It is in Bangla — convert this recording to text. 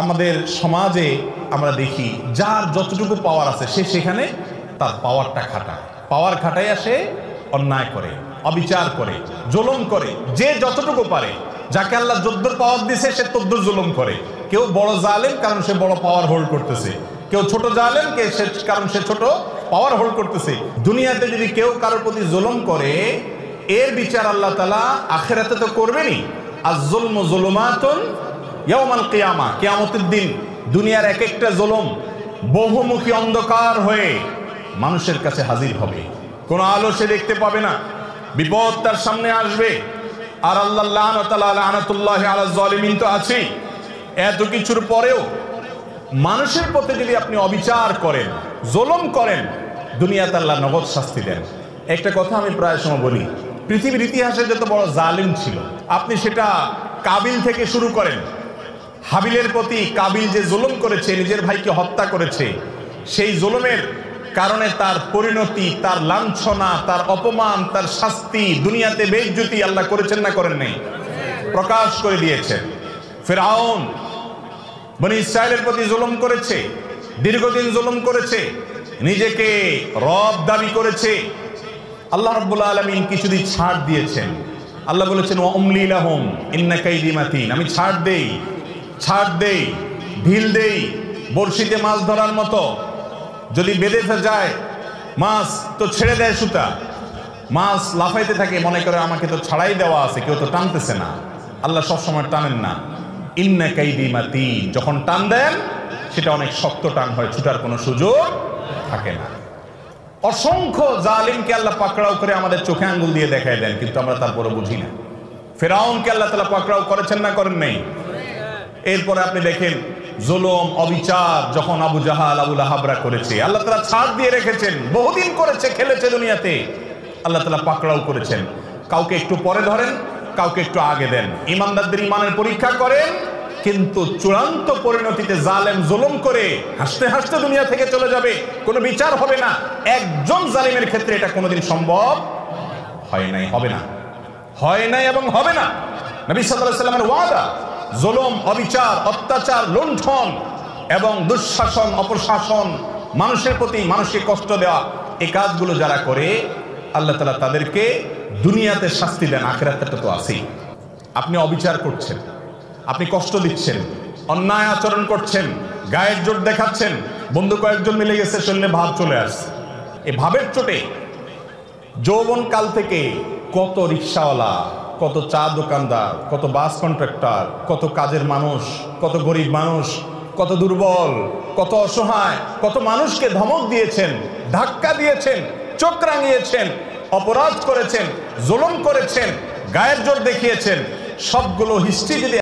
আমাদের সমাজে আমরা দেখি যার যতটুকু পাওয়ার আছে সে সেখানে তার পাওয়ারটা খাটায়, পাওয়ার খাটাইয়া সে অন্যায় করে, অবিচার করে, জুলুম করে। যে যতটুকু পারে, যাকে আল্লাহ যদ্দুর পাওয়ার দিয়েছে সে তদ্দুর জুলুম করে। কেউ বড় জালেম কারণ সে বড় পাওয়ার হোল্ড করতেছে, কেউ ছোট জালেম কারণ সে ছোট পাওয়ার হোল্ড করতেছে। দুনিয়াতে যদি কেউ কারোর প্রতি জুলুম করে, এর বিচার আল্লাহ তাআলা আখিরাতে তো করবেনই। আয-যুলমু যুলুমাতুন ইয়াওমাল কিয়ামা, কিয়ামতের দিন দুনিয়ার এক একটা জুলুম বহুমুখী অন্ধকার হয়ে মানুষের কাছে হাজির হবে। কোনো আলো সে দেখতে পাবে না, বিপদ তার সামনে আসবে। আর আল্লাহ লানাতুল্লাহি আলা যালিমিন তো আছেই। এত কিছুর পরেও মানুষের প্রতি যদি আপনি অবিচার করেন, জুলুম করেন, দুনিয়াতে আল্লাহ নগদ শাস্তি দেন। একটা কথা আমি প্রায় সময় বলি, পৃথিবীর ইতিহাসে যত বড় জালিম ছিল, আপনি সেটা কাবিল থেকে শুরু করেন। হাবিলের প্রতি কাবিল যে জুলুম করেছে, নিজের ভাইকে হত্যা করেছে, সেই জুলুমের কারণে তার পরিণতি, তার লাঞ্ছনা, তার অপমান, তার শাস্তি, দুনিয়াতে বেইজ্জতি আল্লাহ করেছেন না করেন নাই? প্রকাশ করে দিয়েছেন। ফিরআউন বনি ইসরাইলের প্রতি জুলুম করেছে, দীর্ঘদিন জুলুম করেছে, নিজেকে রব দাবি করেছে। আল্লাহ রাব্বুল আলামিন কিছুদিন ছাড় দিয়েছেন। আল্লাহ বলেছেন ওয়া উমলি লাহুম ইন্না কাইদি মাতিন, আমি ছাড় দেই, ঢিল দেই, বড়শিতে মাছ ধরার মতো। যদি বেঁধে যায় মাছ তো ছেড়ে দেয় সুতা, মাছ লাফাইতে থাকে, মনে করে আমাকে তো ছাড়াই দেওয়া আছে, কেউ তো টানতেছে না। আল্লাহ সবসময় টানেন না। ইন্না কাইদি মাতিন, যখন টান দেন সেটা অনেক শক্ত টান হয়, ছুটার কোনো সুযোগ থাকে না। অসংখ্য জালিমকে আল্লাহ পাকড়াও করে আমাদের চোখে আঙ্গুল দিয়ে দেখায় দেন, কিন্তু আমরা তারপরে বুঝি না। ফিরআউনকে আল্লাহ তাআলা পাকড়াও করেছেন না করেন নাই? এরপরে আপনি দেখেন জুলুম, অবিচার যখন আবু জাহাল, আবু লাহাবরা করেছে, আল্লাহ তাআলা ছাড় দিয়ে রেখেছেন। বহুদিন করেছে, খেলেছে দুনিয়াতে, আল্লাহ তাআলা পাকড়াও করেছেন। কাউকে একটু পরে ধরেন, কাউকে একটু আগে দেন। ইমানদারদের ইমানের পরীক্ষা করেন, কিন্তু চূড়ান্ত পরিণতিতে জালেম জুলুম করে হাসতে হাসতে দুনিয়া থেকে চলে যাবে, কোনো বিচার হবে না। একজন জালিমের ক্ষেত্রে এটা কোনোদিন সম্ভব হয় নাই, হবে না, হয় নাই এবং হবে না। নবী সাল্লাল্লাহু আলাইহি ওয়াসাল্লামের ওয়াদা, জুলুম, অবিচার, অত্যাচার, লুণ্ঠন এবং দুঃশাসন, অপশাসন, মানুষের প্রতি মানুষকে কষ্ট দেওয়া, এই কাজগুলো যারা করে আল্লাহ তাআলা তাদেরকে দুনিয়াতে শাস্তি দেন, আখিরাতে তো আছেই। আপনি অবিচার করছেন, আপনি কষ্ট দিচ্ছেন, অন্যায় আচরণ করছেন, গায়ের জোর দেখাচ্ছেন, বন্ধু কয়েকজন মিলে গেছে, শরীরে ভাব চলে আসছে। এই ভাবের চোটে যৌবন কাল থেকে কত রিক্সাওয়ালা, কত চা দোকানদার, কত বাস কন্ট্রাক্টর, কত কাজের মানুষ, কত গরিব মানুষ, কত দুর্বল, কত অসহায়, কত মানুষকে ধমক দিয়েছেন, ধাক্কা দিয়েছেন, চোখ রাঙিয়েছেন, অপরাধ করেছেন, জুলুম করেছেন, গায়ের জোর দেখিয়েছেন। সবগুলো হিস্ট্রি যদি